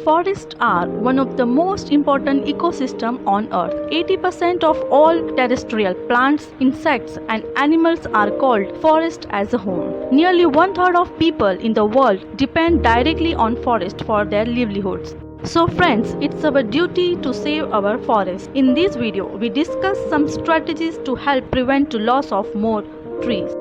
Forests are one of the most important ecosystems on earth. 80% of all terrestrial plants, insects and animals are called forest as a home. Nearly one-third of people in the world depend directly on forest for their livelihoods. So friends, it's our duty to save our forests. In this video, we discuss some strategies to help prevent the loss of more trees.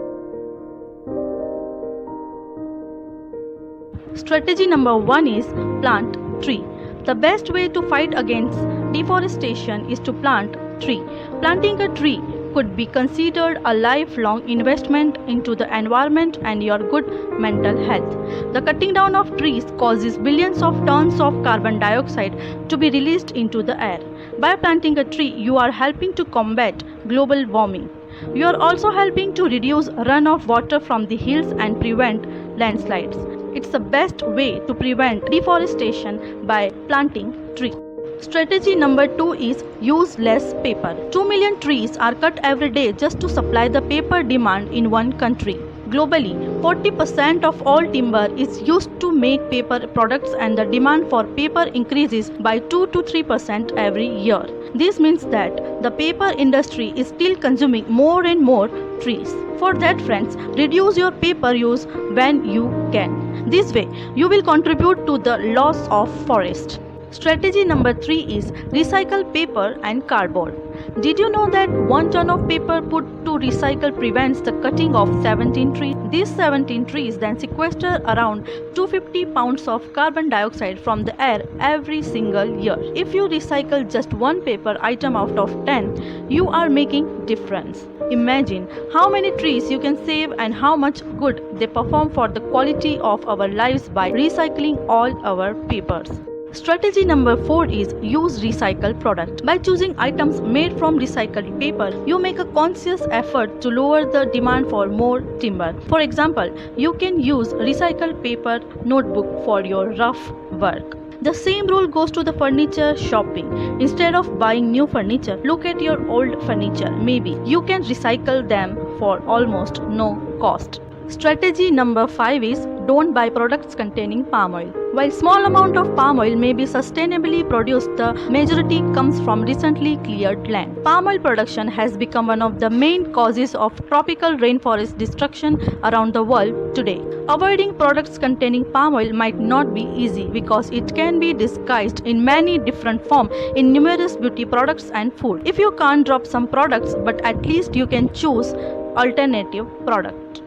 Strategy number 1 is plant tree. The best way to fight against deforestation is to plant tree. Planting a tree could be considered a lifelong investment into the environment and your good mental health. The cutting down of trees causes billions of tons of carbon dioxide to be released into the air. By planting a tree, you are helping to combat global warming. You are also helping to reduce runoff water from the hills and prevent landslides. It's the best way to prevent deforestation by planting trees. Strategy number 2 is use less paper. 2 million trees are cut every day just to supply the paper demand in one country. Globally, 40% of all timber is used to make paper products and the demand for paper increases by 2 to 3% every year. This means that the paper industry is still consuming more and more trees. For that friends, reduce your paper use when you can. This way, you will contribute to the loss of forest. Strategy number 3 is recycle paper and cardboard. Did you know that 1 ton of paper put to recycle prevents the cutting of 17 trees? These 17 trees then sequester around 250 pounds of carbon dioxide from the air every single year. If you recycle just 1 paper item out of 10, you are making difference. Imagine how many trees you can save and how much good they perform for the quality of our lives by recycling all our papers. Strategy number 4 is use recycled product. By choosing items made from recycled paper, you make a conscious effort to lower the demand for more timber. For example, you can use recycled paper notebook for your rough work. The same rule goes to the furniture shopping. Instead of buying new furniture, look at your old furniture. Maybe you can recycle them for almost no cost. Strategy number 5 is don't buy products containing palm oil. While small amount of palm oil may be sustainably produced, the majority comes from recently cleared land. Palm oil production has become one of the main causes of tropical rainforest destruction around the world today. Avoiding products containing palm oil might not be easy because it can be disguised in many different forms in numerous beauty products and food. If you can't drop some products, but at least you can choose alternative product.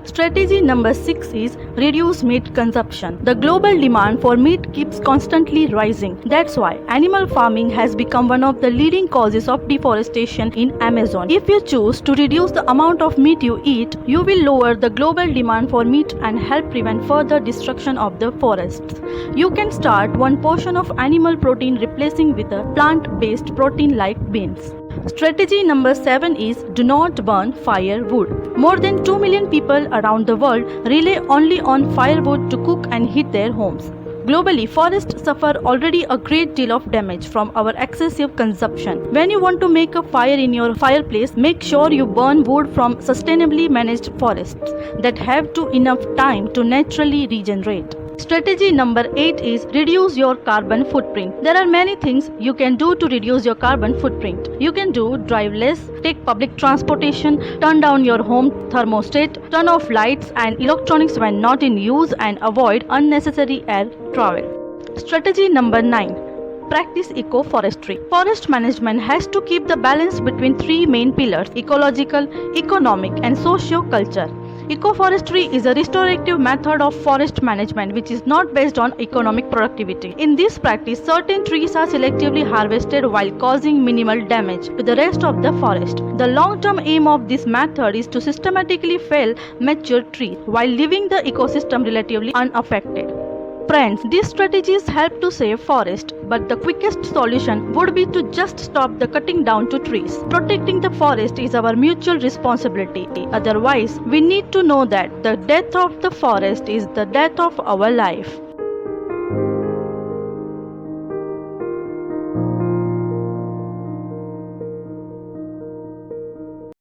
Strategy number 6 is reduce meat consumption. The global demand for meat keeps constantly rising. That's why animal farming has become one of the leading causes of deforestation in Amazon. If you choose to reduce the amount of meat you eat, you will lower the global demand for meat and help prevent further destruction of the forests. You can start one portion of animal protein replacing with a plant-based protein like beans. Strategy number 7 is do not burn firewood. More than 2 million people around the world rely only on firewood to cook and heat their homes. Globally, forests suffer already a great deal of damage from our excessive consumption. When you want to make a fire in your fireplace, make sure you burn wood from sustainably managed forests that have enough time to naturally regenerate. Strategy number 8 is reduce your carbon footprint. There are many things you can do to reduce your carbon footprint. You can drive less, take public transportation, turn down your home thermostat, turn off lights and electronics when not in use and avoid unnecessary air travel. Strategy number 9. Practice eco-forestry. Forest management has to keep the balance between 3 main pillars: ecological, economic and socio-culture. Eco-forestry is a restorative method of forest management which is not based on economic productivity. In this practice, certain trees are selectively harvested while causing minimal damage to the rest of the forest. The long-term aim of this method is to systematically fell mature trees while leaving the ecosystem relatively unaffected. Friends, these strategies help to save forest, but the quickest solution would be to just stop the cutting down to trees. Protecting the forest is our mutual responsibility. Otherwise, we need to know that the death of the forest is the death of our life.